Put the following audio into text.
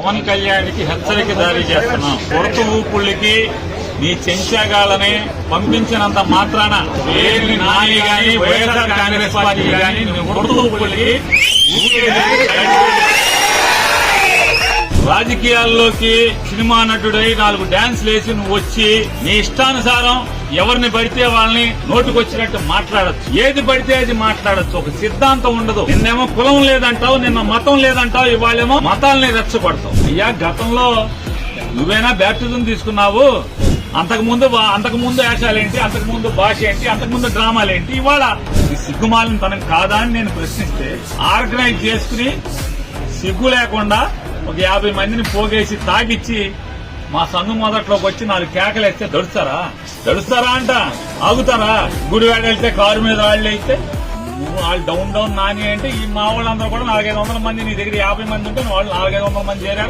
పవన్ కళ్యాణ్కి హెచ్చరిక జారీ చేస్తున్నాం. కొరత ఊపుళ్ళకి నీ చెంచాగాలని పంపించినంత మాత్రాన ఏమి నాని గాని వైఎస్ఆర్ కాంగ్రెస్ పార్టీ గాని కొరత ఊపుళ్ళకి రాజకీయాల్లోకి సినిమా నటుడై 4 డాన్సులు వేసి నువ్వు వచ్చి నీ ఇష్టానుసారం ఎవరిని పడితే వాళ్ళని నోటుకొచ్చినట్టు మాట్లాడచ్చు. ఏది పడితే అది మాట్లాడచ్చు. ఒక సిద్ధాంతం ఉండదు. నిన్నేమో కులం లేదంటావు, నిన్న మతం లేదంటావు, ఇవాళేమో మతాలని రెచ్చగొడతావు. అయ్యా, గతంలో నువ్వేనా బ్యాప్టిజం తీసుకున్నావు? అంతకుముందు వేషాలేంటి, అంతకుముందు భాష ఏంటి, అంతకుముందు డ్రామాలేంటి? ఇవాళ ఈ సిగ్గుమాలిన తనం కాదా అని నేను ప్రశ్నిస్తే ఆర్గనైజ్ చేసుకుని సిగ్గు లేకుండా ఒక 50 మందిని పోగేసి తాగిచ్చి మా సంఘం మొదట్లోకి వచ్చి 4 కేకలేస్తే దడుస్తారా అంట? ఆగుతారా? గుడివాడ వెళ్తే కారు మీద వాళ్ళు అయితే వాళ్ళు డౌన్ నాని అంటే ఈ మా వాళ్ళందరూ కూడా 400-500 మంది నీ దగ్గర 50 మంది ఉంటే వాళ్ళు 400-500 మంది చేరారు.